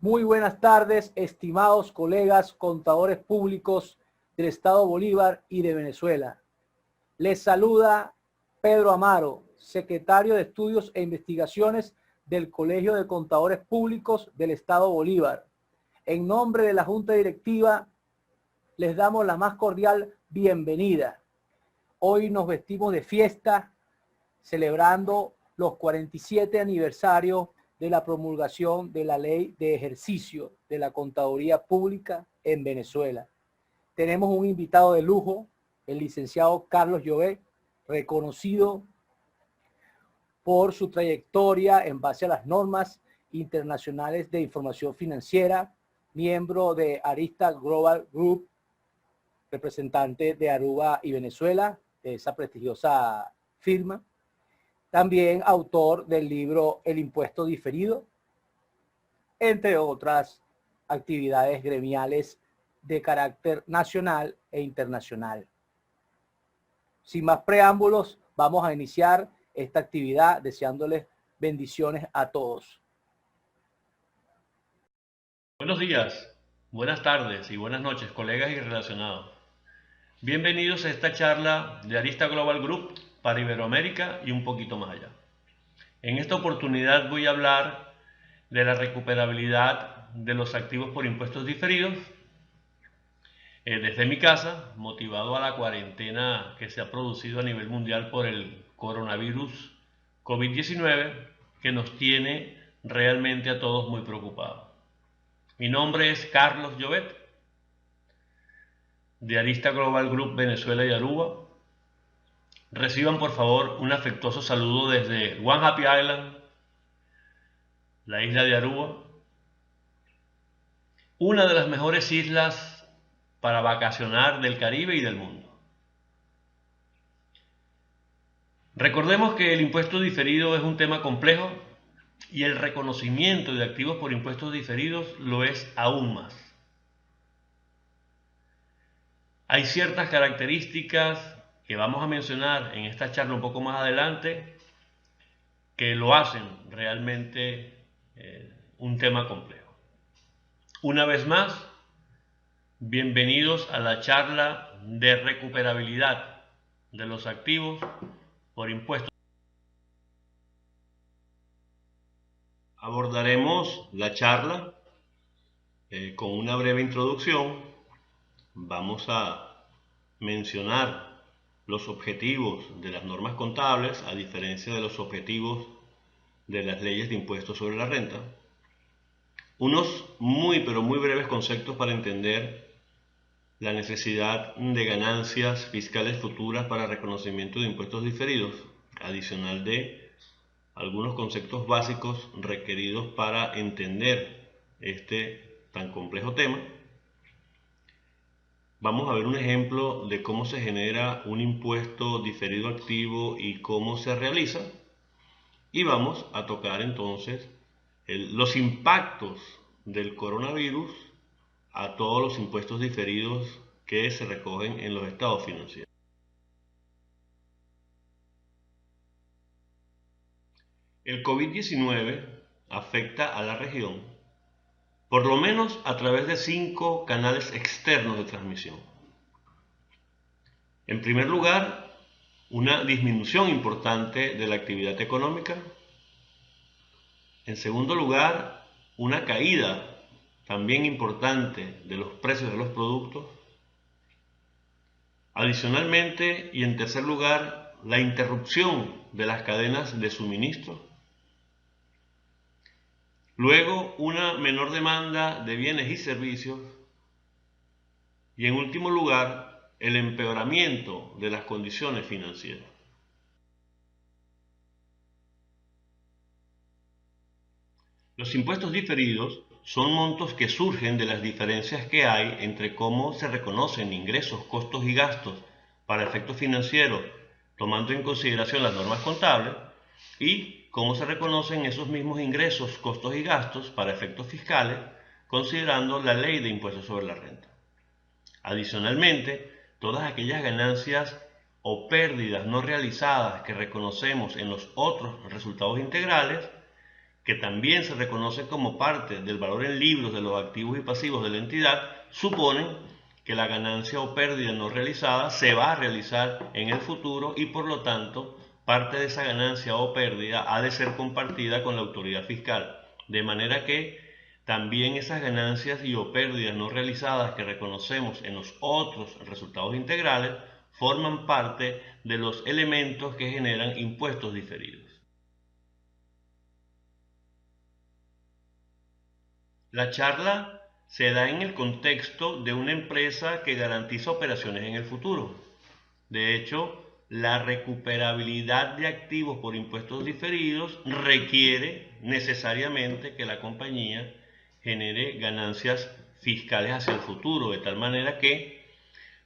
Muy buenas tardes, estimados colegas contadores públicos del Estado Bolívar y de Venezuela. Les saluda Pedro Amaro, secretario de Estudios e Investigaciones del Colegio de Contadores Públicos del Estado Bolívar. En nombre de la Junta Directiva, les damos la más cordial bienvenida. Hoy nos vestimos de fiesta, celebrando los 47 aniversarios de la promulgación de la Ley de Ejercicio de la Contaduría Pública en Venezuela. Tenemos un invitado de lujo, el licenciado Carlos Llobet, reconocido por su trayectoria en base a las normas internacionales de información financiera, miembro de Arista Global Group, representante de Aruba y Venezuela, de esa prestigiosa firma. También autor del libro El Impuesto Diferido, entre otras actividades gremiales de carácter nacional e internacional. Sin más preámbulos, vamos a iniciar esta actividad deseándoles bendiciones a todos. Buenos días, buenas tardes y buenas noches, colegas y relacionados. Bienvenidos a esta charla de Arista Global Group para Iberoamérica y un poquito más allá. En esta oportunidad voy a hablar de la recuperabilidad de los activos por impuestos diferidos desde mi casa, motivado a la cuarentena que se ha producido a nivel mundial por el coronavirus COVID-19, que nos tiene realmente a todos muy preocupados. Mi nombre es Carlos Llobet, de Arista Global Group Venezuela y Aruba. Reciban por favor un afectuoso saludo desde One Happy Island, la isla de Aruba, una de las mejores islas para vacacionar del Caribe y del mundo. Recordemos que el impuesto diferido es un tema complejo y el reconocimiento de activos por impuestos diferidos lo es aún más. Hay ciertas características que vamos a mencionar en esta charla un poco más adelante que lo hacen realmente un tema complejo. Una vez más, bienvenidos a la charla de recuperabilidad de los activos por impuestos. Abordaremos la charla con una breve introducción. Vamos a mencionar los objetivos de las normas contables, a diferencia de los objetivos de las leyes de impuestos sobre la renta. Unos muy pero muy breves conceptos para entender la necesidad de ganancias fiscales futuras para reconocimiento de impuestos diferidos, adicional de algunos conceptos básicos requeridos para entender este tan complejo tema. Vamos a ver un ejemplo de cómo se genera un impuesto diferido activo y cómo se realiza. Y vamos a tocar entonces los impactos del coronavirus a todos los impuestos diferidos que se recogen en los estados financieros. El COVID-19 afecta a la región por lo menos a través de 5 canales externos de transmisión. En primer lugar, una disminución importante de la actividad económica. En segundo lugar, una caída también importante de los precios de los productos. Adicionalmente, y en tercer lugar, la interrupción de las cadenas de suministro. Luego, una menor demanda de bienes y servicios. Y en último lugar, el empeoramiento de las condiciones financieras. Los impuestos diferidos son montos que surgen de las diferencias que hay entre cómo se reconocen ingresos, costos y gastos para efectos financieros, tomando en consideración las normas contables, y cómo se reconocen esos mismos ingresos, costos y gastos para efectos fiscales, considerando la ley de impuestos sobre la renta. Adicionalmente, todas aquellas ganancias o pérdidas no realizadas que reconocemos en los otros resultados integrales que también se reconocen como parte del valor en libros de los activos y pasivos de la entidad, suponen que la ganancia o pérdida no realizada se va a realizar en el futuro y por lo tanto parte de esa ganancia o pérdida ha de ser compartida con la autoridad fiscal, de manera que también esas ganancias y o pérdidas no realizadas que reconocemos en los otros resultados integrales forman parte de los elementos que generan impuestos diferidos. La charla se da en el contexto de una empresa que garantiza operaciones en el futuro. De hecho, la recuperabilidad de activos por impuestos diferidos requiere necesariamente que la compañía genere ganancias fiscales hacia el futuro, de tal manera que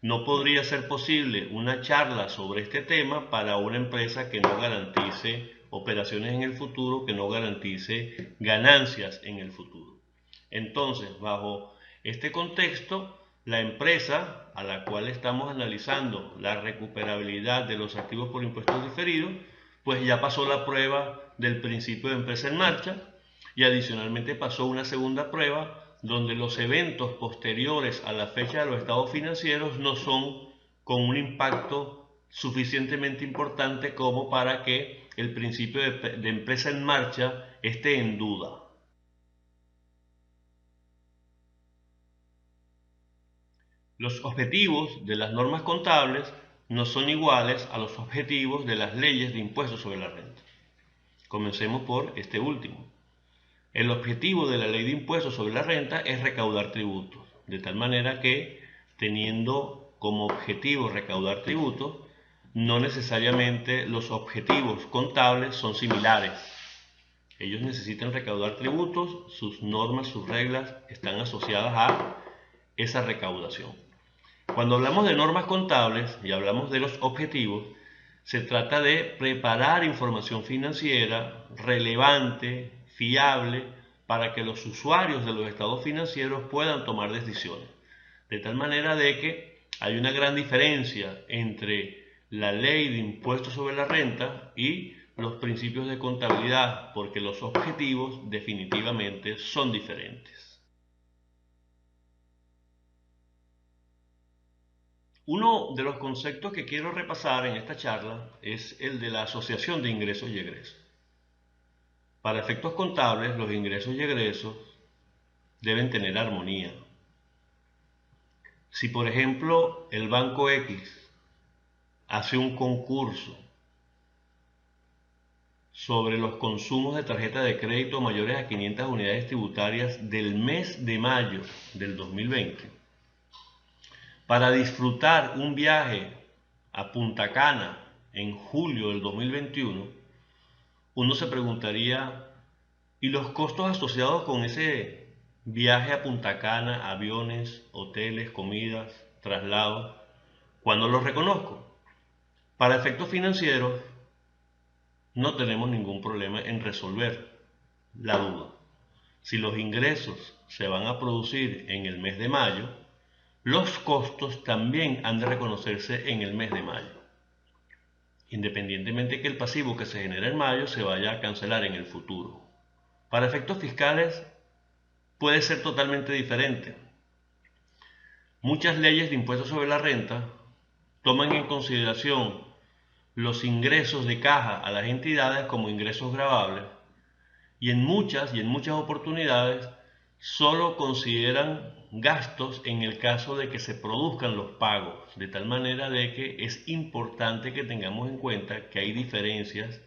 no podría ser posible una charla sobre este tema para una empresa que no garantice operaciones en el futuro, que no garantice ganancias en el futuro. Entonces, bajo este contexto, la empresa a la cual estamos analizando la recuperabilidad de los activos por impuestos diferidos, pues ya pasó la prueba del principio de empresa en marcha y adicionalmente pasó una segunda prueba donde los eventos posteriores a la fecha de los estados financieros no son con un impacto suficientemente importante como para que el principio de empresa en marcha esté en duda. Los objetivos de las normas contables no son iguales a los objetivos de las leyes de impuestos sobre la renta. Comencemos por este último. El objetivo de la ley de impuestos sobre la renta es recaudar tributos, de tal manera que, teniendo como objetivo recaudar tributos, no necesariamente los objetivos contables son similares. Ellos necesitan recaudar tributos, sus normas, sus reglas están asociadas a esa recaudación. Cuando hablamos de normas contables y hablamos de los objetivos, se trata de preparar información financiera relevante, fiable, para que los usuarios de los estados financieros puedan tomar decisiones. De tal manera de que hay una gran diferencia entre la ley de impuestos sobre la renta y los principios de contabilidad, porque los objetivos definitivamente son diferentes. Uno de los conceptos que quiero repasar en esta charla es el de la asociación de ingresos y egresos. Para efectos contables, los ingresos y egresos deben tener armonía. Si, por ejemplo, el banco X hace un concurso sobre los consumos de tarjeta de crédito mayores a 500 unidades tributarias del mes de mayo del 2020, para disfrutar un viaje a Punta Cana en julio del 2021, uno se preguntaría, ¿y los costos asociados con ese viaje a Punta Cana, aviones, hoteles, comidas, traslados, cuándo los reconozco? Para efectos financieros, no tenemos ningún problema en resolver la duda. Si los ingresos se van a producir en el mes de mayo, los costos también han de reconocerse en el mes de mayo, independientemente que el pasivo que se genera en mayo se vaya a cancelar en el futuro. Para efectos fiscales puede ser totalmente diferente. Muchas leyes de impuestos sobre la renta toman en consideración los ingresos de caja a las entidades como ingresos gravables y en muchas oportunidades solo consideran gastos en el caso de que se produzcan los pagos, de tal manera de que es importante que tengamos en cuenta que hay diferencias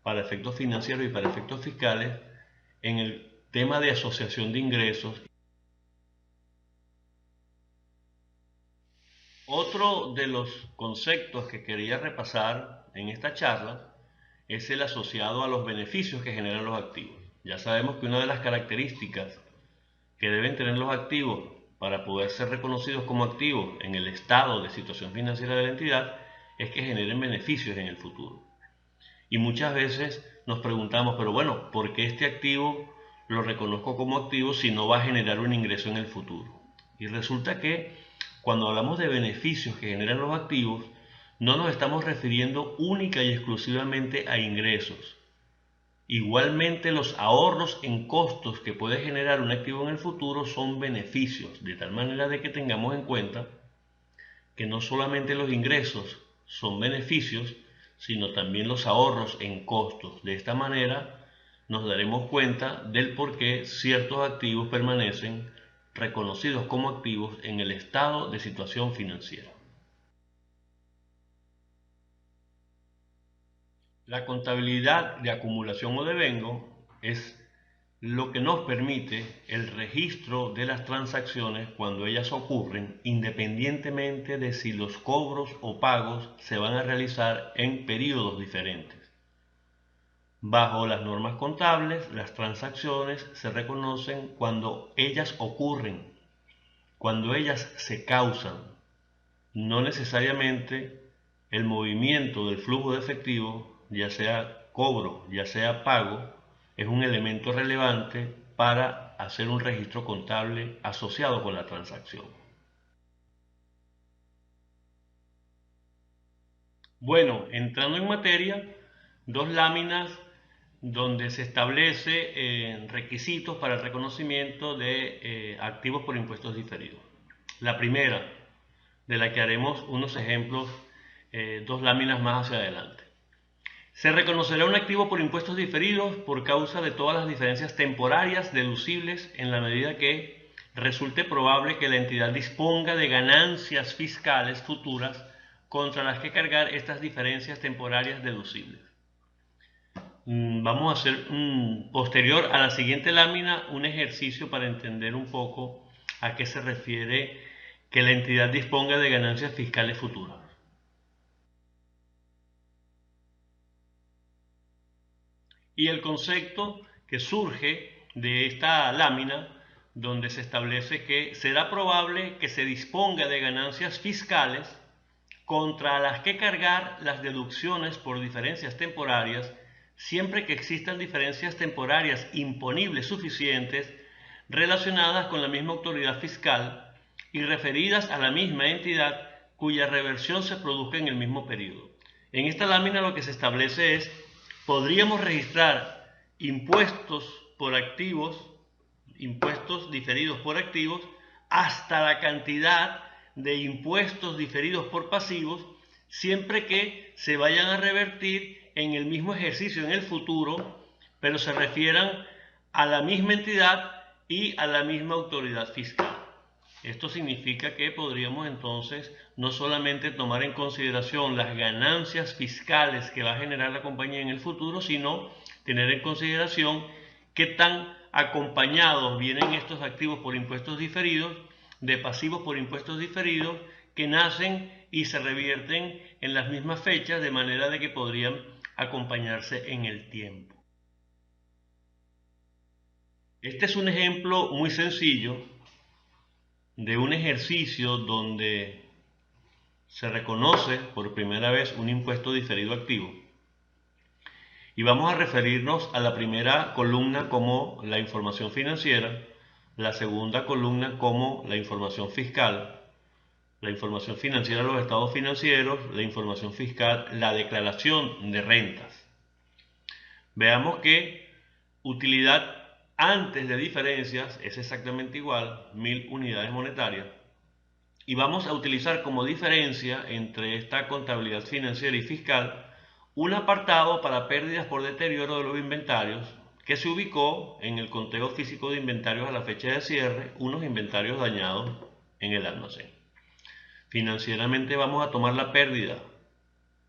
para efectos financieros y para efectos fiscales en el tema de asociación de ingresos. Otro de los conceptos que quería repasar en esta charla es el asociado a los beneficios que generan los activos. Ya sabemos que una de las características que deben tener los activos para poder ser reconocidos como activos en el estado de situación financiera de la entidad es que generen beneficios en el futuro. Y muchas veces nos preguntamos, pero bueno, ¿por qué este activo lo reconozco como activo si no va a generar un ingreso en el futuro? Y resulta que cuando hablamos de beneficios que generan los activos, no nos estamos refiriendo única y exclusivamente a ingresos. Igualmente, los ahorros en costos que puede generar un activo en el futuro son beneficios, de tal manera de que tengamos en cuenta que no solamente los ingresos son beneficios, sino también los ahorros en costos. De esta manera nos daremos cuenta del por qué ciertos activos permanecen reconocidos como activos en el estado de situación financiera. La contabilidad de acumulación o devengo es lo que nos permite el registro de las transacciones cuando ellas ocurren, independientemente de si los cobros o pagos se van a realizar en periodos diferentes. Bajo las normas contables, las transacciones se reconocen cuando ellas ocurren, cuando ellas se causan. No necesariamente el movimiento del flujo de efectivo, ya sea cobro, ya sea pago, es un elemento relevante para hacer un registro contable asociado con la transacción. Bueno, entrando en materia, dos láminas donde se establece requisitos para el reconocimiento de activos por impuestos diferidos. La primera, de la que haremos unos ejemplos, dos láminas más hacia adelante. Se reconocerá un activo por impuestos diferidos por causa de todas las diferencias temporarias deducibles en la medida que resulte probable que la entidad disponga de ganancias fiscales futuras contra las que cargar estas diferencias temporarias deducibles. Vamos a hacer posterior a la siguiente lámina un ejercicio para entender un poco a qué se refiere que la entidad disponga de ganancias fiscales futuras. Y el concepto que surge de esta lámina, donde se establece que será probable que se disponga de ganancias fiscales contra las que cargar las deducciones por diferencias temporarias, siempre que existan diferencias temporarias imponibles suficientes relacionadas con la misma autoridad fiscal y referidas a la misma entidad cuya reversión se produzca en el mismo periodo. En esta lámina lo que se establece es: podríamos registrar impuestos por activos, impuestos diferidos por activos, hasta la cantidad de impuestos diferidos por pasivos, siempre que se vayan a revertir en el mismo ejercicio en el futuro, pero se refieran a la misma entidad y a la misma autoridad fiscal. Esto significa que podríamos entonces no solamente tomar en consideración las ganancias fiscales que va a generar la compañía en el futuro, sino tener en consideración qué tan acompañados vienen estos activos por impuestos diferidos de pasivos por impuestos diferidos que nacen y se revierten en las mismas fechas, de manera de que podrían acompañarse en el tiempo. Este es un ejemplo muy sencillo de un ejercicio donde se reconoce por primera vez un impuesto diferido activo. Y vamos a referirnos a la primera columna como la información financiera, la segunda columna como la información fiscal, la información financiera, los estados financieros, la información fiscal, la declaración de rentas. Veamos que utilidad antes de diferencias es exactamente igual, 1000 unidades monetarias. Y vamos a utilizar como diferencia entre esta contabilidad financiera y fiscal un apartado para pérdidas por deterioro de los inventarios que se ubicó en el conteo físico de inventarios a la fecha de cierre, unos inventarios dañados en el almacén. Financieramente vamos a tomar la pérdida,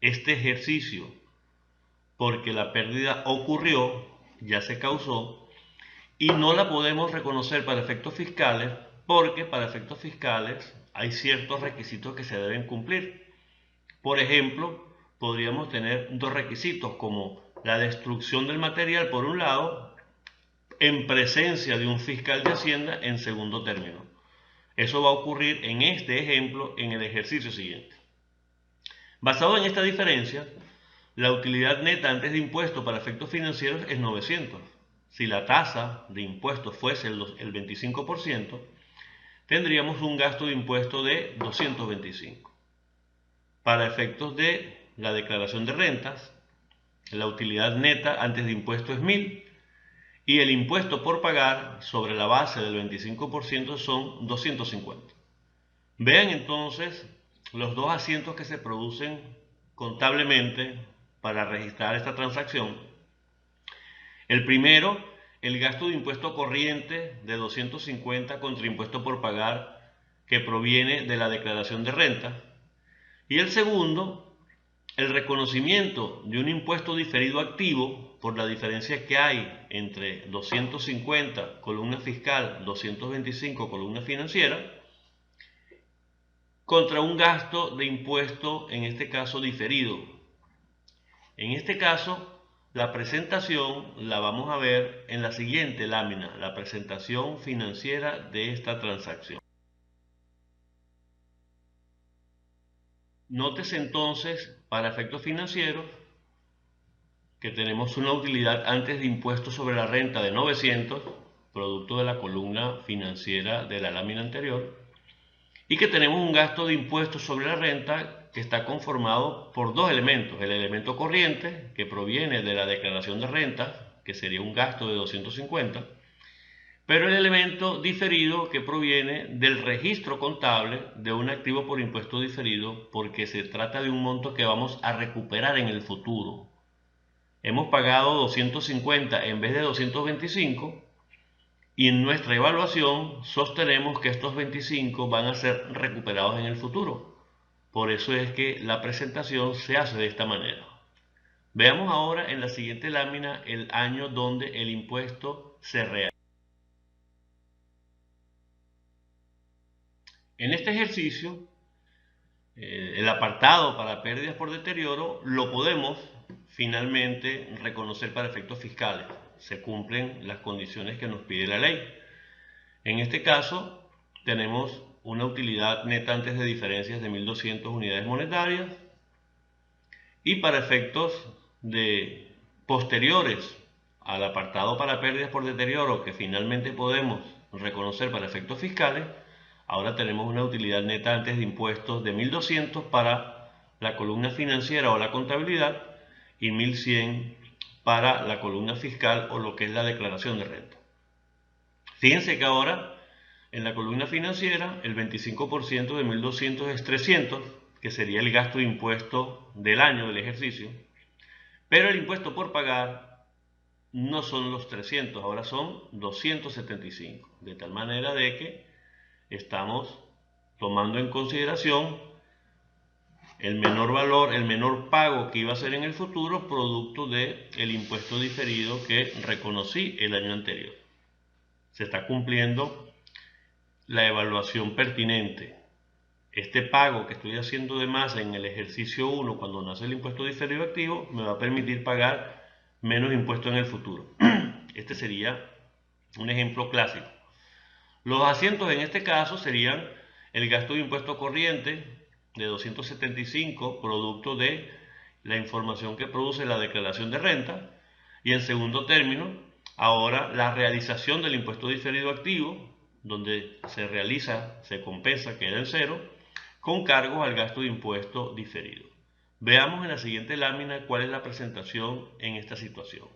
este ejercicio, porque la pérdida ocurrió, ya se causó, y no la podemos reconocer para efectos fiscales porque para efectos fiscales hay ciertos requisitos que se deben cumplir. Por ejemplo, podríamos tener dos requisitos como la destrucción del material por un lado, en presencia de un fiscal de Hacienda en segundo término. Eso va a ocurrir en este ejemplo en el ejercicio siguiente. Basado en esta diferencia, la utilidad neta antes de impuestos para efectos financieros es 900. Si la tasa de impuestos fuese el 25%, tendríamos un gasto de impuesto de 225. Para efectos de la declaración de rentas, la utilidad neta antes de impuesto es 1000 y el impuesto por pagar sobre la base del 25% son 250. Vean entonces los dos asientos que se producen contablemente para registrar esta transacción. El primero, el gasto de impuesto corriente de 250 contra impuesto por pagar que proviene de la declaración de renta. Y el segundo, el reconocimiento de un impuesto diferido activo por la diferencia que hay entre 250 columna fiscal, 225 columna financiera, contra un gasto de impuesto, en este caso diferido. En este caso, la presentación la vamos a ver en la siguiente lámina, la presentación financiera de esta transacción. Nótese entonces, para efectos financieros, que tenemos una utilidad antes de impuestos sobre la renta de 900, producto de la columna financiera de la lámina anterior, y que tenemos un gasto de impuestos sobre la renta que está conformado por dos elementos. El elemento corriente, que proviene de la declaración de renta, que sería un gasto de 250, pero el elemento diferido que proviene del registro contable de un activo por impuesto diferido, porque se trata de un monto que vamos a recuperar en el futuro. Hemos pagado 250 en vez de 225 y en nuestra evaluación sostenemos que estos 25 van a ser recuperados en el futuro. Por eso es que la presentación se hace de esta manera. Veamos ahora en la siguiente lámina el año donde el impuesto se realiza. En este ejercicio, el apartado para pérdidas por deterioro lo podemos finalmente reconocer para efectos fiscales. Se cumplen las condiciones que nos pide la ley. En este caso, tenemos una utilidad neta antes de diferencias de 1200 unidades monetarias y para efectos de posteriores al apartado para pérdidas por deterioro que finalmente podemos reconocer para efectos fiscales, ahora tenemos una utilidad neta antes de impuestos de 1200 para la columna financiera o la contabilidad y 1100 para la columna fiscal o lo que es la declaración de renta. Fíjense que ahora en la columna financiera el 25% de 1200 es 300, que sería el gasto de impuesto del año del ejercicio, pero el impuesto por pagar no son los 300, ahora son 275, de tal manera de que estamos tomando en consideración el menor valor, el menor pago que iba a ser en el futuro producto del impuesto diferido que reconocí el año anterior. Se está cumpliendo la evaluación pertinente. Este pago que estoy haciendo de más en el ejercicio 1 cuando nace el impuesto diferido activo me va a permitir pagar menos impuesto en el futuro. Este sería un ejemplo clásico. Los asientos en este caso serían el gasto de impuesto corriente de 275 producto de la información que produce la declaración de renta y en segundo término ahora la realización del impuesto diferido activo donde se realiza, se compensa, queda en cero con cargos al gasto de impuesto diferido. Veamos en la siguiente lámina cuál es la presentación en esta situación.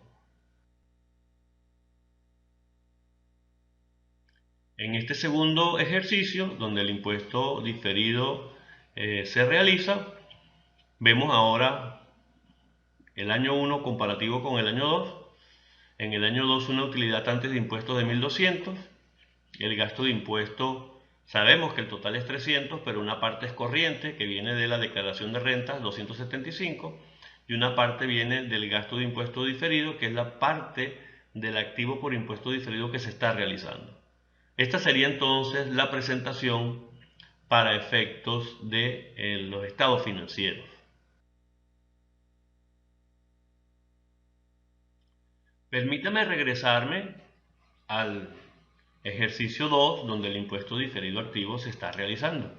En este segundo ejercicio, donde el impuesto diferido se realiza, vemos ahora el año 1 comparativo con el año 2. En el año 2 una utilidad antes de impuestos de 1200. El gasto de impuesto, sabemos que el total es 300, pero una parte es corriente, que viene de la declaración de rentas, 275, y una parte viene del gasto de impuesto diferido, que es la parte del activo por impuesto diferido que se está realizando. Esta sería entonces la presentación para efectos de los estados financieros. Permítame regresarme al ejercicio 2, donde el impuesto diferido activo se está realizando,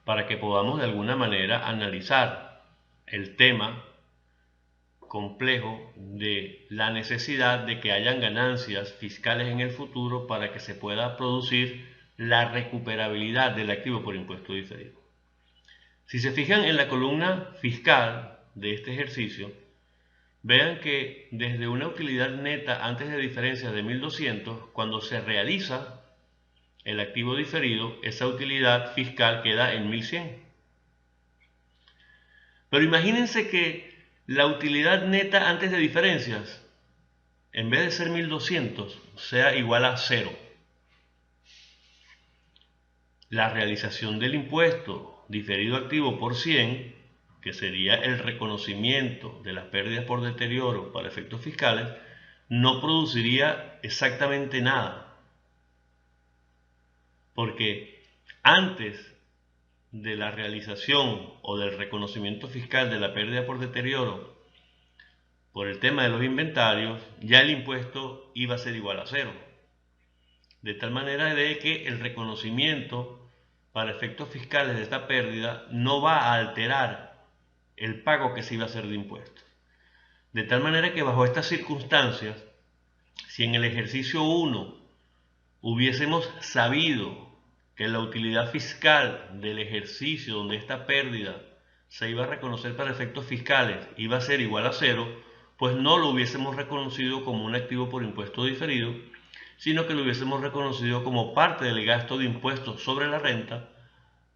para que podamos de alguna manera analizar el tema complejo de la necesidad de que hayan ganancias fiscales en el futuro para que se pueda producir la recuperabilidad del activo por impuesto diferido. Si se fijan en la columna fiscal de este ejercicio, vean que desde una utilidad neta antes de diferencias de 1200, cuando se realiza el activo diferido, esa utilidad fiscal queda en 1100. Pero imagínense que la utilidad neta antes de diferencias, en vez de ser 1200, sea igual a 0. La realización del impuesto diferido activo por 100, que sería el reconocimiento de las pérdidas por deterioro para efectos fiscales, no produciría exactamente nada. Porque antes de la realización o del reconocimiento fiscal de la pérdida por deterioro por el tema de los inventarios, ya el impuesto iba a ser igual a 0. De tal manera de que el reconocimiento para efectos fiscales de esta pérdida no va a alterar el pago que se iba a hacer de impuestos. De tal manera que bajo estas circunstancias, si en el ejercicio 1 hubiésemos sabido que la utilidad fiscal del ejercicio donde esta pérdida se iba a reconocer para efectos fiscales iba a ser igual a 0, pues no lo hubiésemos reconocido como un activo por impuesto diferido, sino que lo hubiésemos reconocido como parte del gasto de impuestos sobre la renta,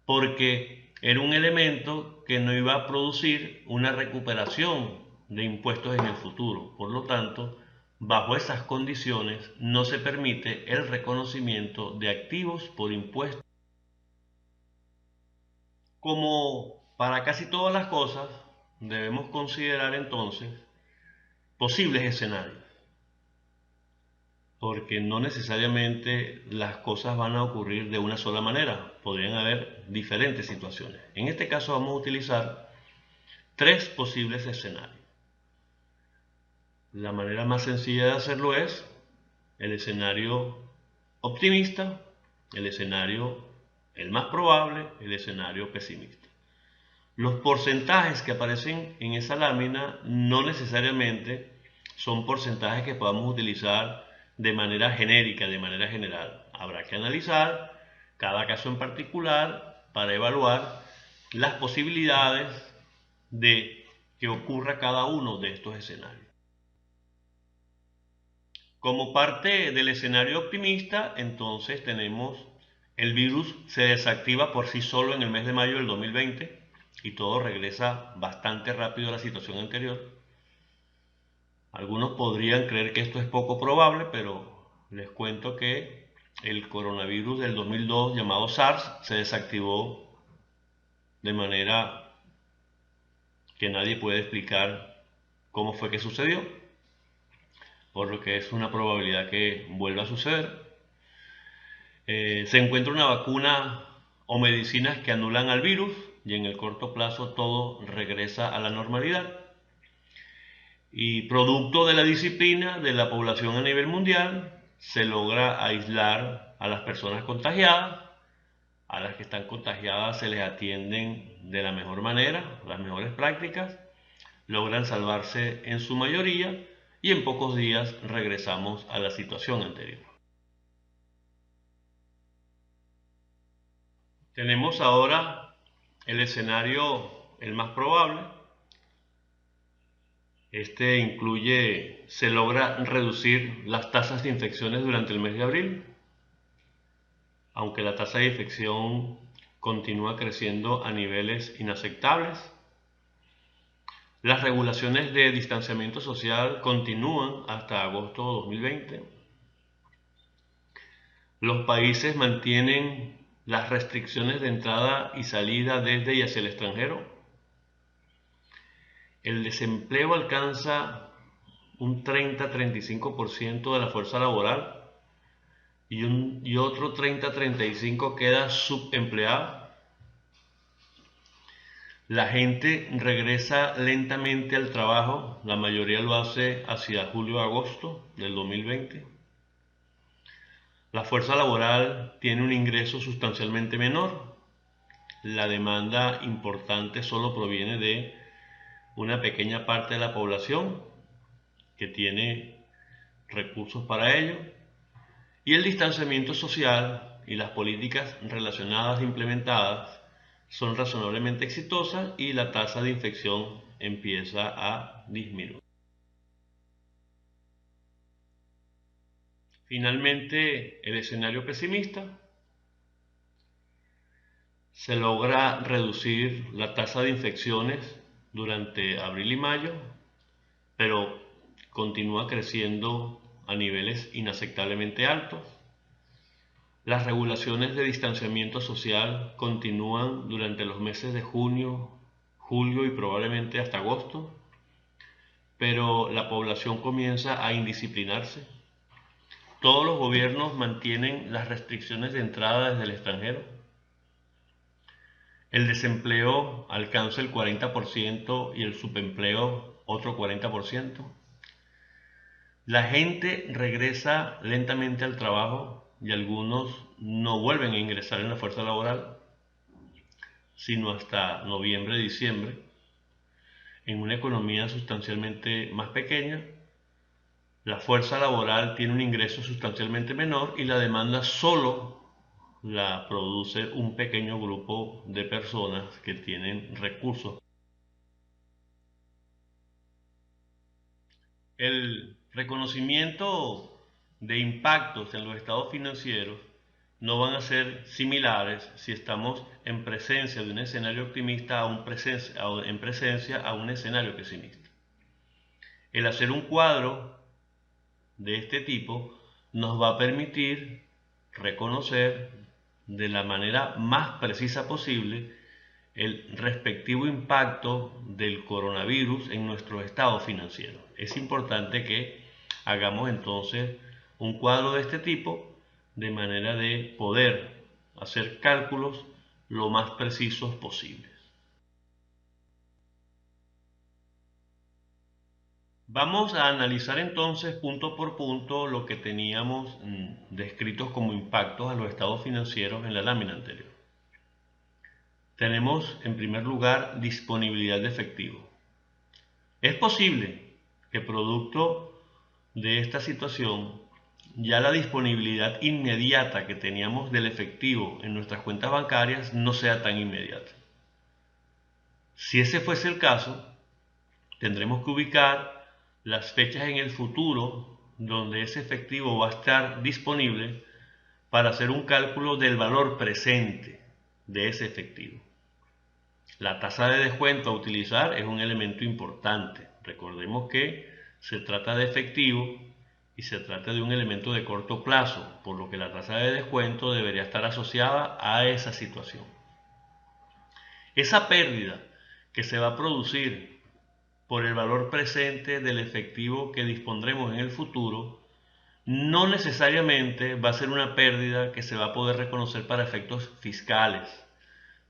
porque era un elemento que no iba a producir una recuperación de impuestos en el futuro. Por lo tanto, bajo esas condiciones no se permite el reconocimiento de activos por impuestos. Como para casi todas las cosas, debemos considerar entonces posibles escenarios, porque no necesariamente las cosas van a ocurrir de una sola manera, podrían haber diferentes situaciones. En este caso vamos a utilizar 3 posibles escenarios. La manera más sencilla de hacerlo es el escenario optimista, el escenario el más probable, el escenario pesimista. Los porcentajes que aparecen en esa lámina no necesariamente son porcentajes que podamos utilizar de manera genérica, de manera general. Habrá que analizar cada caso en particular para evaluar las posibilidades de que ocurra cada uno de estos escenarios. Como parte del escenario optimista, entonces tenemos el virus se desactiva por sí solo en el mes de mayo del 2020 y todo regresa bastante rápido a la situación anterior. Algunos podrían creer que esto es poco probable, pero les cuento que el coronavirus del 2002 llamado SARS se desactivó de manera que nadie puede explicar cómo fue que sucedió, por lo que es una probabilidad que vuelva a suceder. Se encuentra una vacuna o medicinas que anulan al virus y en el corto plazo todo regresa a la normalidad. Y producto de la disciplina de la población a nivel mundial, se logra aislar a las personas contagiadas. A las que están contagiadas se les atienden de la mejor manera, las mejores prácticas, logran salvarse en su mayoría y en pocos días regresamos a la situación anterior. Tenemos ahora el escenario el más probable. Este incluye, se logra reducir las tasas de infecciones durante el mes de abril, aunque la tasa de infección continúa creciendo a niveles inaceptables. Las regulaciones de distanciamiento social continúan hasta agosto de 2020. Los países mantienen las restricciones de entrada y salida desde y hacia el extranjero. El desempleo alcanza un 30-35% de la fuerza laboral y otro 30-35% queda subempleado. La gente regresa lentamente al trabajo, la mayoría lo hace hacia julio-agosto del 2020. La fuerza laboral tiene un ingreso sustancialmente menor. La demanda importante solo proviene de una pequeña parte de la población que tiene recursos para ello. Y el distanciamiento social y las políticas relacionadas e implementadas son razonablemente exitosas y la tasa de infección empieza a disminuir. Finalmente, el escenario pesimista: se logra reducir la tasa de infecciones durante abril y mayo, pero continúa creciendo a niveles inaceptablemente altos. Las regulaciones de distanciamiento social continúan durante los meses de junio, julio y probablemente hasta agosto, pero la población comienza a indisciplinarse. Todos los gobiernos mantienen las restricciones de entrada desde el extranjero. El desempleo alcanza el 40% y el subempleo otro 40%. La gente regresa lentamente al trabajo y algunos no vuelven a ingresar en la fuerza laboral sino hasta noviembre-diciembre. En una economía sustancialmente más pequeña, la fuerza laboral tiene un ingreso sustancialmente menor y la demanda solo la produce un pequeño grupo de personas que tienen recursos. El reconocimiento de impactos en los estados financieros no van a ser similares si estamos en presencia de un escenario optimista en presencia a un escenario pesimista. El hacer un cuadro de este tipo nos va a permitir reconocer de la manera más precisa posible el respectivo impacto del coronavirus en nuestro estado financiero. Es importante que hagamos entonces un cuadro de este tipo de manera de poder hacer cálculos lo más precisos posibles. Vamos a analizar entonces punto por punto lo que teníamos descritos como impactos a los estados financieros en la lámina anterior. Tenemos en primer lugar disponibilidad de efectivo. Es posible que producto de esta situación ya la disponibilidad inmediata que teníamos del efectivo en nuestras cuentas bancarias no sea tan inmediata. Si ese fuese el caso, tendremos que ubicar las fechas en el futuro donde ese efectivo va a estar disponible para hacer un cálculo del valor presente de ese efectivo. La tasa de descuento a utilizar es un elemento importante. Recordemos que se trata de efectivo y se trata de un elemento de corto plazo, por lo que la tasa de descuento debería estar asociada a esa situación. Esa pérdida que se va a producir por el valor presente del efectivo que dispondremos en el futuro no necesariamente va a ser una pérdida que se va a poder reconocer para efectos fiscales,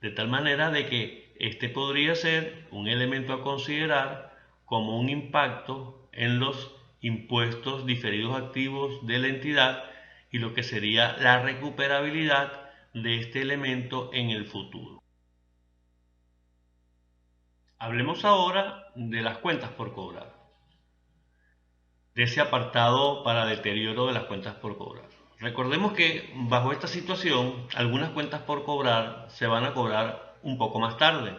de tal manera de que este podría ser un elemento a considerar como un impacto en los impuestos diferidos activos de la entidad y lo que sería la recuperabilidad de este elemento en el futuro. Hablemos ahora de las cuentas por cobrar, de ese apartado para deterioro de las cuentas por cobrar. Recordemos que bajo esta situación, algunas cuentas por cobrar se van a cobrar un poco más tarde,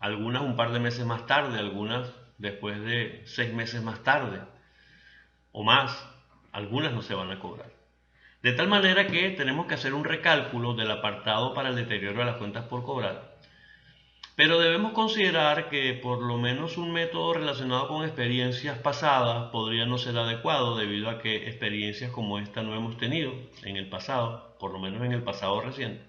algunas un par de meses más tarde, algunas después de 6 meses más tarde o más, algunas no se van a cobrar. De tal manera que tenemos que hacer un recálculo del apartado para el deterioro de las cuentas por cobrar. Pero debemos considerar que por lo menos un método relacionado con experiencias pasadas podría no ser adecuado debido a que experiencias como esta no hemos tenido en el pasado, por lo menos en el pasado reciente.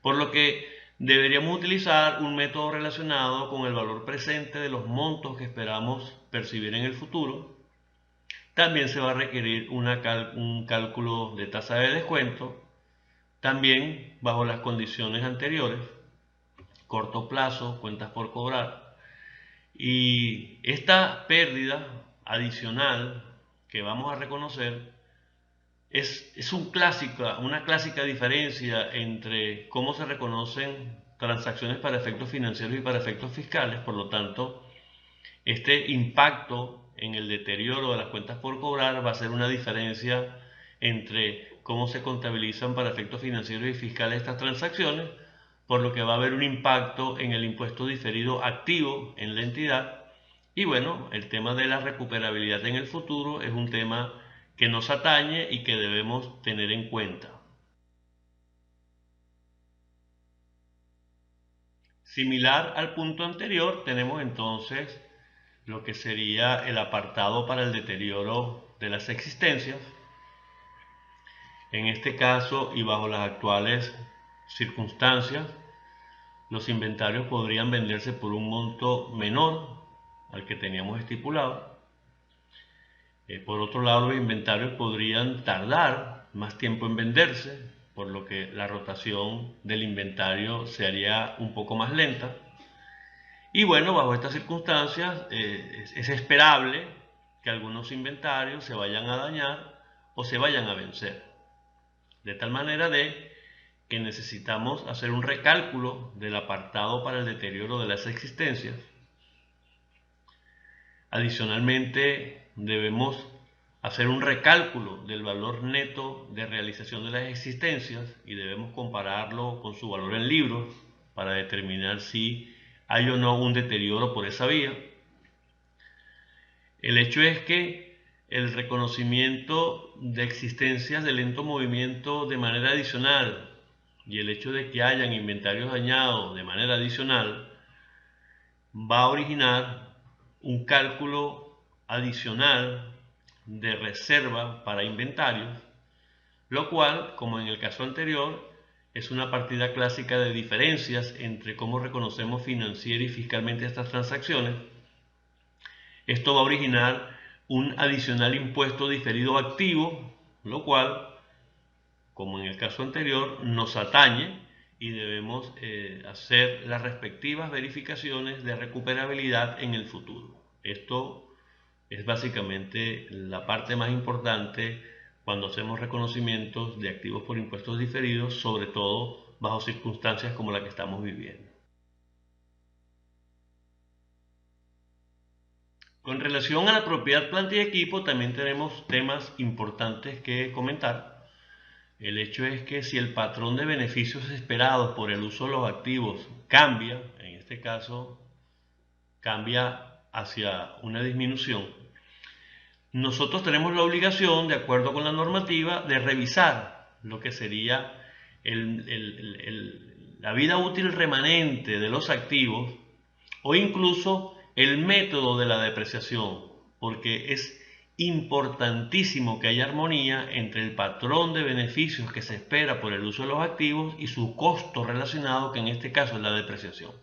Por lo que deberíamos utilizar un método relacionado con el valor presente de los montos que esperamos percibir en el futuro. También se va a requerir un cálculo de tasa de descuento, también bajo las condiciones anteriores, corto plazo, cuentas por cobrar. Y esta pérdida adicional que vamos a reconocer es una clásica diferencia entre cómo se reconocen transacciones para efectos financieros y para efectos fiscales. Por lo tanto, este impacto en el deterioro de las cuentas por cobrar va a ser una diferencia entre cómo se contabilizan para efectos financieros y fiscales estas transacciones, por lo que va a haber un impacto en el impuesto diferido activo en la entidad. Y bueno, el tema de la recuperabilidad en el futuro es un tema que nos atañe y que debemos tener en cuenta. Similar al punto anterior, tenemos entonces lo que sería el apartado para el deterioro de las existencias. En este caso y bajo las actuales circunstancias, los inventarios podrían venderse por un monto menor al que teníamos estipulado. Por otro lado, los inventarios podrían tardar más tiempo en venderse, por lo que la rotación del inventario se haría un poco más lenta. Y bueno, bajo estas circunstancias es esperable que algunos inventarios se vayan a dañar o se vayan a vencer. De tal manera que necesitamos hacer un recálculo del apartado para el deterioro de las existencias. Adicionalmente, debemos hacer un recálculo del valor neto de realización de las existencias y debemos compararlo con su valor en libros para determinar si hay o no un deterioro por esa vía. El hecho es que el reconocimiento de existencias de lento movimiento de manera adicional y el hecho de que hayan inventarios dañados de manera adicional va a originar un cálculo adicional de reserva para inventarios, lo cual, como en el caso anterior, es una partida clásica de diferencias entre cómo reconocemos financiera y fiscalmente estas transacciones. Esto va a originar un adicional impuesto diferido activo, lo cual, como en el caso anterior, nos atañe y debemos hacer las respectivas verificaciones de recuperabilidad en el futuro. Esto es básicamente la parte más importante cuando hacemos reconocimientos de activos por impuestos diferidos, sobre todo bajo circunstancias como la que estamos viviendo. Con relación a la propiedad, planta y equipo, también tenemos temas importantes que comentar. El hecho es que si el patrón de beneficios esperados por el uso de los activos cambia, en este caso cambia hacia una disminución, nosotros tenemos la obligación, de acuerdo con la normativa, de revisar lo que sería la vida útil remanente de los activos o incluso el método de la depreciación, porque es importantísimo que haya armonía entre el patrón de beneficios que se espera por el uso de los activos y su costo relacionado, que en este caso es la depreciación.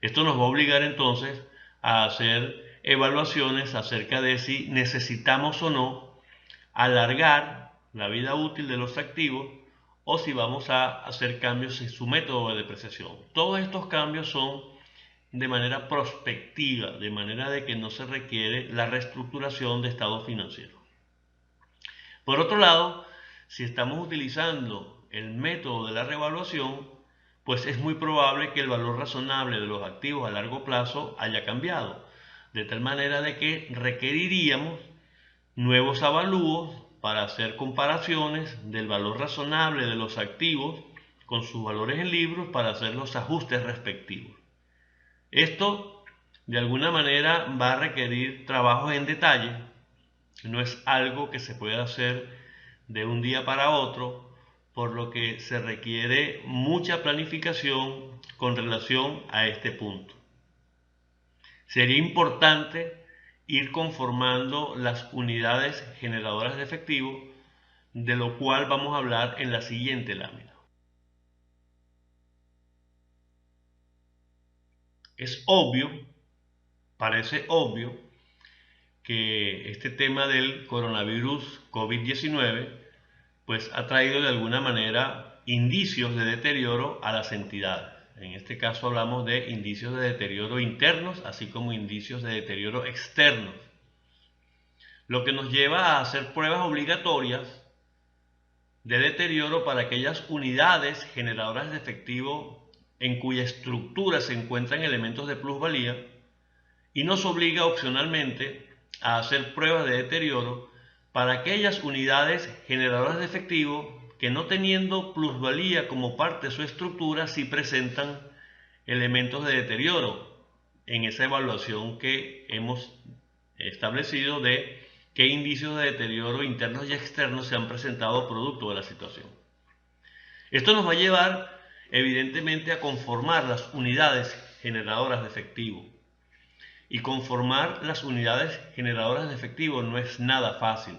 Esto nos va a obligar entonces a hacer evaluaciones acerca de si necesitamos o no alargar la vida útil de los activos o si vamos a hacer cambios en su método de depreciación. Todos estos cambios son de manera prospectiva, de manera de que no se requiere la reestructuración de estados financieros. Por otro lado, si estamos utilizando el método de la revaluación, pues es muy probable que el valor razonable de los activos a largo plazo haya cambiado, de tal manera de que requeriríamos nuevos avalúos para hacer comparaciones del valor razonable de los activos con sus valores en libros para hacer los ajustes respectivos. Esto, de alguna manera, va a requerir trabajos en detalle, no es algo que se pueda hacer de un día para otro, por lo que se requiere mucha planificación con relación a este punto. Sería importante ir conformando las unidades generadoras de efectivo, de lo cual vamos a hablar en la siguiente lámina. Es obvio, parece obvio, que este tema del coronavirus COVID-19 pues ha traído de alguna manera indicios de deterioro a las entidades. En este caso hablamos de indicios de deterioro internos, así como indicios de deterioro externos, lo que nos lleva a hacer pruebas obligatorias de deterioro para aquellas unidades generadoras de efectivo en cuya estructura se encuentran elementos de plusvalía y nos obliga opcionalmente a hacer pruebas de deterioro para aquellas unidades generadoras de efectivo que, no teniendo plusvalía como parte de su estructura, sí presentan elementos de deterioro en esa evaluación que hemos establecido de qué indicios de deterioro internos y externos se han presentado producto de la situación. Esto nos va a llevar evidentemente a conformar las unidades generadoras de efectivo. Y conformar las unidades generadoras de efectivo no es nada fácil.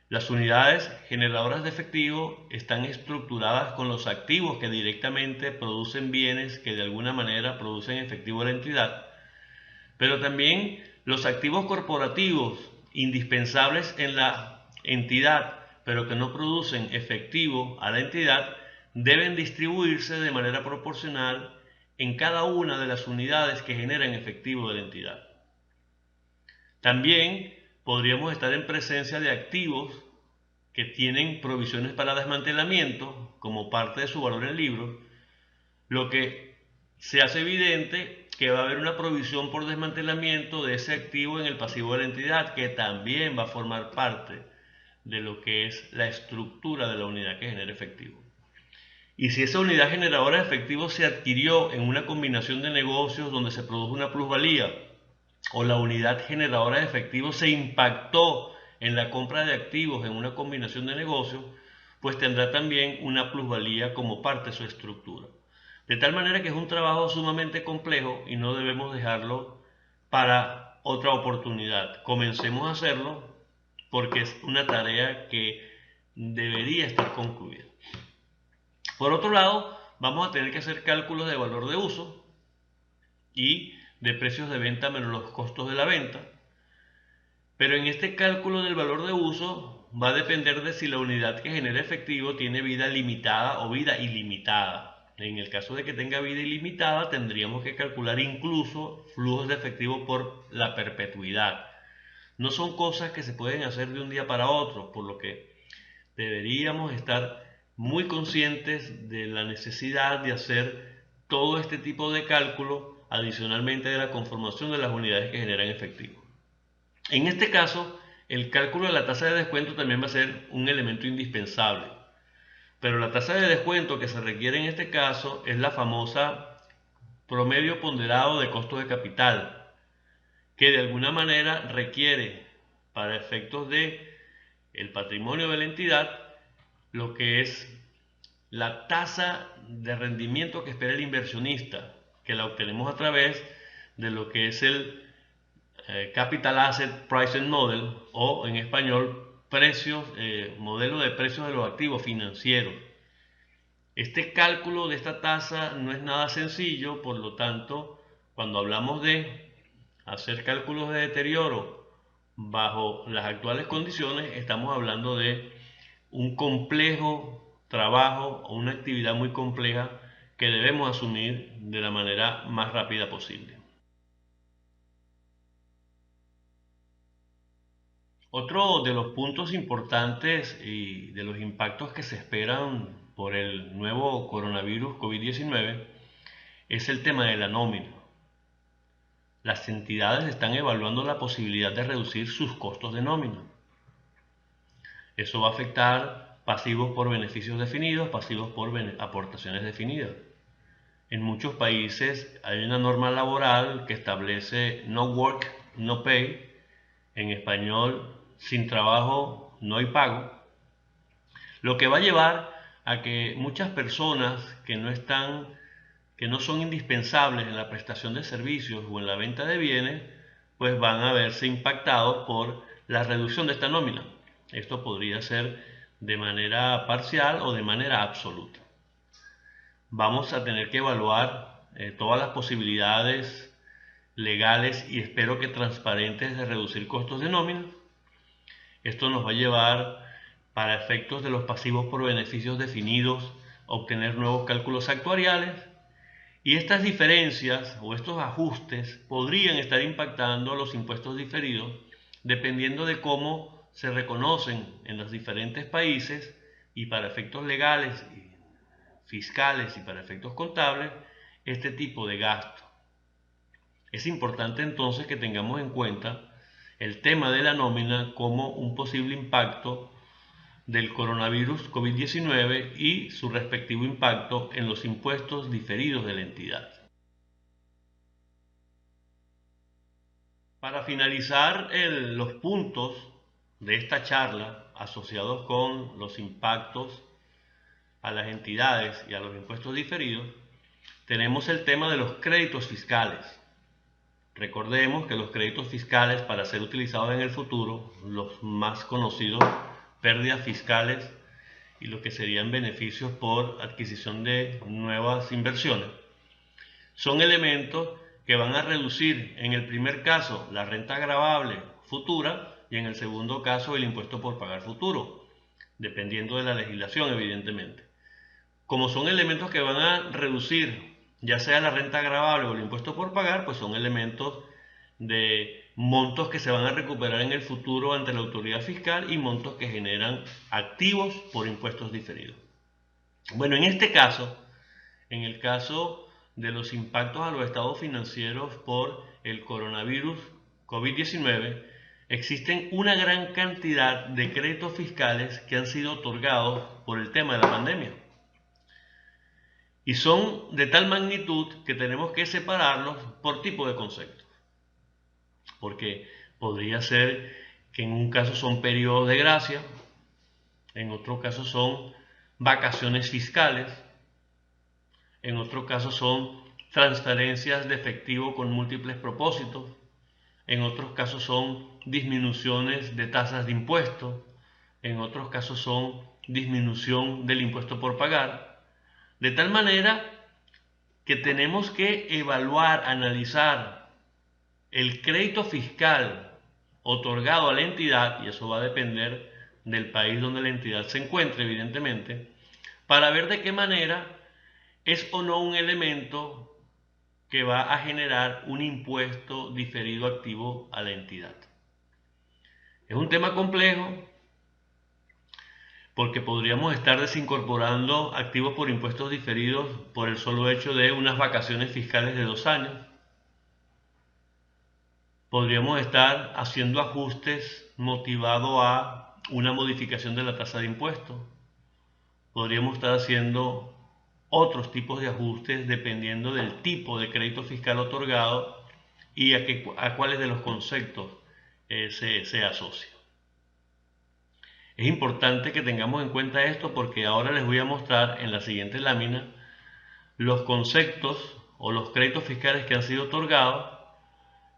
Las unidades generadoras de efectivo están estructuradas con los activos que directamente producen bienes que de alguna manera producen efectivo a la entidad, pero también los activos corporativos indispensables en la entidad, pero que no producen efectivo a la entidad, deben distribuirse de manera proporcional en cada una de las unidades que generan efectivo de la entidad. También podríamos estar en presencia de activos que tienen provisiones para desmantelamiento como parte de su valor en libros, lo que se hace evidente que va a haber una provisión por desmantelamiento de ese activo en el pasivo de la entidad, que también va a formar parte de lo que es la estructura de la unidad que genera efectivo. Y si esa unidad generadora de efectivo se adquirió en una combinación de negocios donde se produjo una plusvalía, o la unidad generadora de efectivo se impactó en la compra de activos en una combinación de negocios, pues tendrá también una plusvalía como parte de su estructura. De tal manera que es un trabajo sumamente complejo y no debemos dejarlo para otra oportunidad. Comencemos a hacerlo porque es una tarea que debería estar concluida. Por otro lado, vamos a tener que hacer cálculos de valor de uso y de precios de venta menos los costos de la venta. Pero en este cálculo del valor de uso va a depender de si la unidad que genera efectivo tiene vida limitada o vida ilimitada. En el caso de que tenga vida ilimitada, tendríamos que calcular incluso flujos de efectivo por la perpetuidad. No son cosas que se pueden hacer de un día para otro, por lo que deberíamos estar muy conscientes de la necesidad de hacer todo este tipo de cálculo adicionalmente de la conformación de las unidades que generan efectivo. En este caso, el cálculo de la tasa de descuento también va a ser un elemento indispensable, pero la tasa de descuento que se requiere en este caso es la famosa promedio ponderado de costo de capital, que de alguna manera requiere para efectos de el patrimonio de la entidad lo que es la tasa de rendimiento que espera el inversionista, que la obtenemos a través de lo que es el Capital Asset Pricing Model, o en español modelo de precios de los activos financieros. Este cálculo de esta tasa no es nada sencillo, por lo tanto, cuando hablamos de hacer cálculos de deterioro bajo las actuales condiciones, estamos hablando de un complejo trabajo o una actividad muy compleja que debemos asumir de la manera más rápida posible. Otro de los puntos importantes y de los impactos que se esperan por el nuevo coronavirus COVID-19 es el tema de la nómina. Las entidades están evaluando la posibilidad de reducir sus costos de nómina. Eso va a afectar pasivos por beneficios definidos, pasivos por aportaciones definidas. En muchos países hay una norma laboral que establece no work, no pay, en español, sin trabajo no hay pago, lo que va a llevar a que muchas personas que no son indispensables en la prestación de servicios o en la venta de bienes, pues van a verse impactados por la reducción de esta nómina. Esto podría ser de manera parcial o de manera absoluta. Vamos a tener que evaluar todas las posibilidades legales y espero que transparentes de reducir costos de nómina. Esto nos va a llevar, para efectos de los pasivos por beneficios definidos, a obtener nuevos cálculos actuariales, y estas diferencias o estos ajustes podrían estar impactando a los impuestos diferidos dependiendo de cómo se reconocen en los diferentes países y para efectos legales, fiscales y para efectos contables este tipo de gasto. Es importante entonces que tengamos en cuenta el tema de la nómina como un posible impacto del coronavirus COVID-19 y su respectivo impacto en los impuestos diferidos de la entidad. Para finalizar los puntos de esta charla asociados con los impactos a las entidades y a los impuestos diferidos, tenemos el tema de los créditos fiscales. Recordemos que los créditos fiscales, para ser utilizados en el futuro, los más conocidos, pérdidas fiscales y lo que serían beneficios por adquisición de nuevas inversiones, son elementos que van a reducir, en el primer caso, la renta gravable futura y en el segundo caso el impuesto por pagar futuro, dependiendo de la legislación, evidentemente. Como son elementos que van a reducir ya sea la renta gravable o el impuesto por pagar, pues son elementos de montos que se van a recuperar en el futuro ante la autoridad fiscal y montos que generan activos por impuestos diferidos. Bueno, en este caso, en el caso de los impactos a los estados financieros por el coronavirus COVID-19, existen una gran cantidad de créditos fiscales que han sido otorgados por el tema de la pandemia. Y son de tal magnitud que tenemos que separarlos por tipo de concepto. Porque podría ser que en un caso son periodos de gracia, en otro caso son vacaciones fiscales, en otro caso son transferencias de efectivo con múltiples propósitos, en otros casos son disminuciones de tasas de impuestos, en otros casos son disminución del impuesto por pagar, de tal manera que tenemos que evaluar, analizar el crédito fiscal otorgado a la entidad, y eso va a depender del país donde la entidad se encuentre, evidentemente, para ver de qué manera es o no un elemento que va a generar un impuesto diferido activo a la entidad. Es un tema complejo porque podríamos estar desincorporando activos por impuestos diferidos por el solo hecho de unas vacaciones fiscales de 2 años. Podríamos estar haciendo ajustes motivados a una modificación de la tasa de impuestos. Podríamos estar haciendo otros tipos de ajustes dependiendo del tipo de crédito fiscal otorgado y a cuáles de los conceptos se asocia. Es importante que tengamos en cuenta esto porque ahora les voy a mostrar en la siguiente lámina los conceptos o los créditos fiscales que han sido otorgados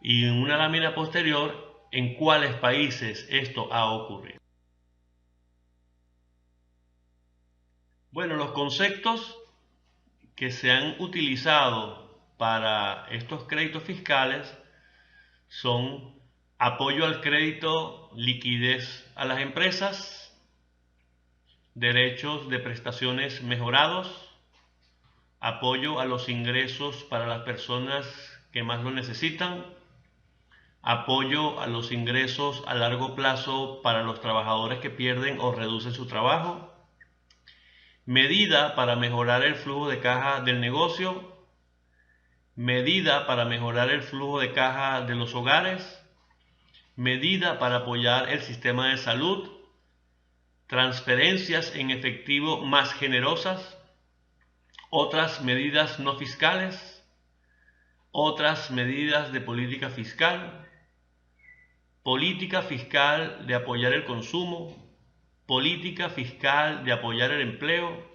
y en una lámina posterior en cuáles países esto ha ocurrido. Bueno, los conceptos que se han utilizado para estos créditos fiscales son apoyo al crédito, liquidez a las empresas, derechos de prestaciones mejorados, apoyo a los ingresos para las personas que más lo necesitan, apoyo a los ingresos a largo plazo para los trabajadores que pierden o reducen su trabajo, medida para mejorar el flujo de caja del negocio, medida para mejorar el flujo de caja de los hogares, medida para apoyar el sistema de salud, transferencias en efectivo más generosas, otras medidas no fiscales, otras medidas de política fiscal de apoyar el consumo, política fiscal de apoyar el empleo,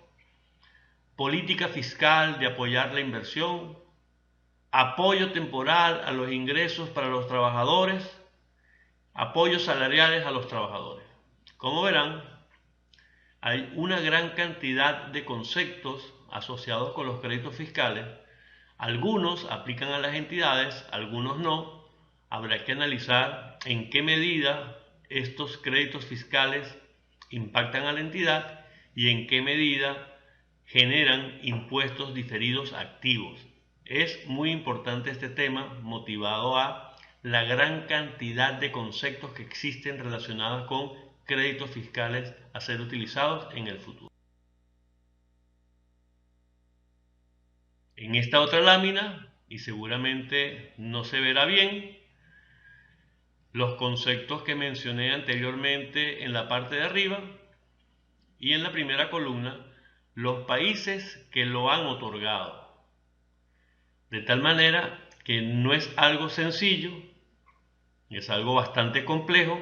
política fiscal de apoyar la inversión, apoyo temporal a los ingresos para los trabajadores, apoyos salariales a los trabajadores. Como verán, hay una gran cantidad de conceptos asociados con los créditos fiscales. Algunos aplican a las entidades, algunos no. Habrá que analizar en qué medida estos créditos fiscales impactan a la entidad y en qué medida generan impuestos diferidos activos. Es muy importante este tema motivado a la gran cantidad de conceptos que existen relacionados con créditos fiscales a ser utilizados en el futuro. En esta otra lámina, y seguramente no se verá bien, los conceptos que mencioné anteriormente en la parte de arriba y en la primera columna, los países que lo han otorgado. De tal manera que no es algo sencillo Es algo bastante complejo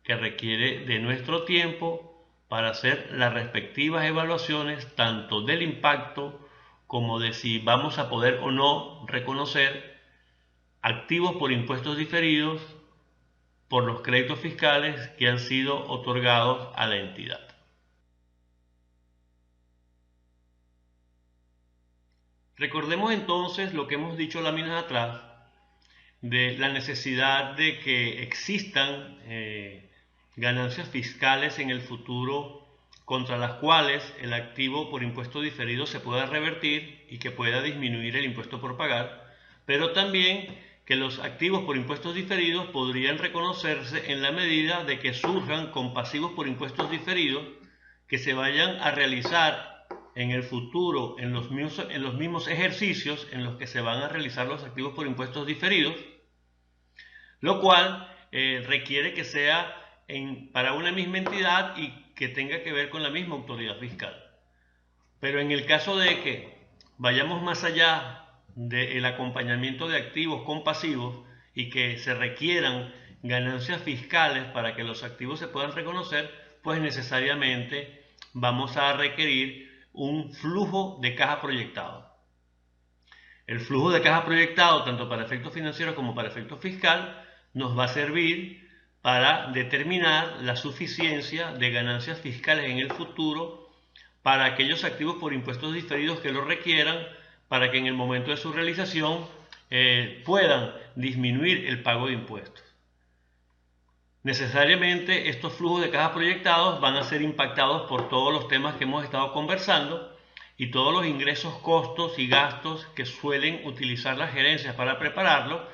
que requiere de nuestro tiempo para hacer las respectivas evaluaciones tanto del impacto como de si vamos a poder o no reconocer activos por impuestos diferidos por los créditos fiscales que han sido otorgados a la entidad. Recordemos entonces lo que hemos dicho láminas atrás de la necesidad de que existan ganancias fiscales en el futuro contra las cuales el activo por impuesto diferido se pueda revertir y que pueda disminuir el impuesto por pagar, pero también que los activos por impuestos diferidos podrían reconocerse en la medida de que surjan con pasivos por impuestos diferidos que se vayan a realizar en el futuro en los mismos ejercicios en los que se van a realizar los activos por impuestos diferidos, lo cual requiere que sea para una misma entidad y que tenga que ver con la misma autoridad fiscal. Pero en el caso de que vayamos más allá del acompañamiento de activos con pasivos y que se requieran ganancias fiscales para que los activos se puedan reconocer, pues necesariamente vamos a requerir un flujo de caja proyectado. El flujo de caja proyectado, tanto para efectos financieros como para efectos fiscal, nos va a servir para determinar la suficiencia de ganancias fiscales en el futuro para aquellos activos por impuestos diferidos que lo requieran, para que en el momento de su realización puedan disminuir el pago de impuestos. Necesariamente estos flujos de caja proyectados van a ser impactados por todos los temas que hemos estado conversando y todos los ingresos, costos y gastos que suelen utilizar las gerencias para prepararlo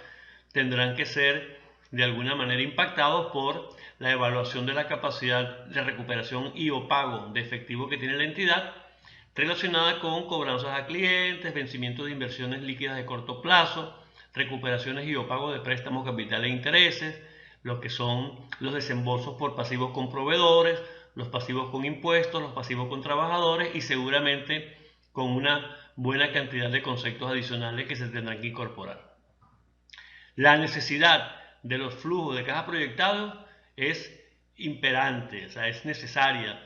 tendrán que ser de alguna manera impactados por la evaluación de la capacidad de recuperación y o pago de efectivo que tiene la entidad relacionada con cobranzas a clientes, vencimiento de inversiones líquidas de corto plazo, recuperaciones y o pago de préstamos, capital e intereses, lo que son los desembolsos por pasivos con proveedores, los pasivos con impuestos, los pasivos con trabajadores y seguramente con una buena cantidad de conceptos adicionales que se tendrán que incorporar. La necesidad de los flujos de caja proyectados es imperante, o sea, es necesaria.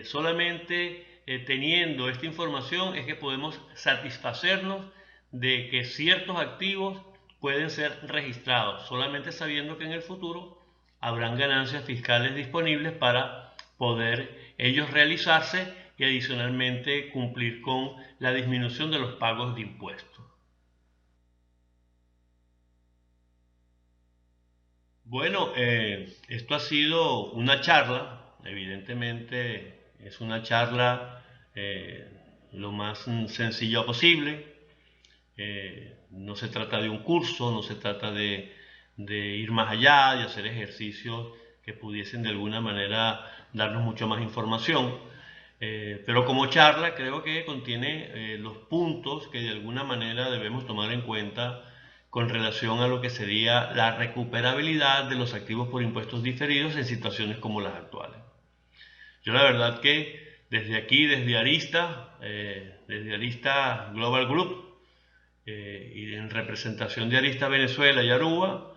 Solamente teniendo esta información es que podemos satisfacernos de que ciertos activos pueden ser registrados, solamente sabiendo que en el futuro habrán ganancias fiscales disponibles para poder ellos realizarse y adicionalmente cumplir con la disminución de los pagos de impuestos. Bueno, esto ha sido una charla, evidentemente es una charla lo más sencilla posible. No se trata de un curso, no se trata de ir más allá, de hacer ejercicios que pudiesen de alguna manera darnos mucho más información. Pero como charla creo que contiene los puntos que de alguna manera debemos tomar en cuenta con relación a lo que sería la recuperabilidad de los activos por impuestos diferidos en situaciones como las actuales. Yo la verdad que desde aquí, desde Arista Global Group, y en representación de Arista Venezuela y Aruba,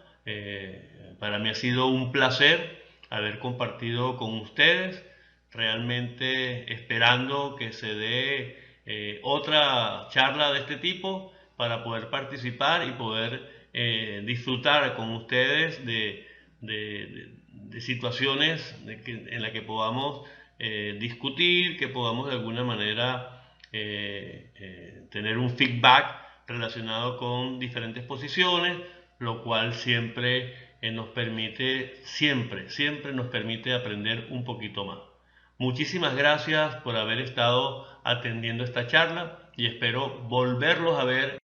para mí ha sido un placer haber compartido con ustedes, realmente esperando que se dé otra charla de este tipo para poder participar y poder disfrutar con ustedes de situaciones en las que podamos discutir, que podamos de alguna manera tener un feedback relacionado con diferentes posiciones, lo cual siempre nos permite, siempre nos permite aprender un poquito más. Muchísimas gracias por haber estado atendiendo esta charla y espero volverlos a ver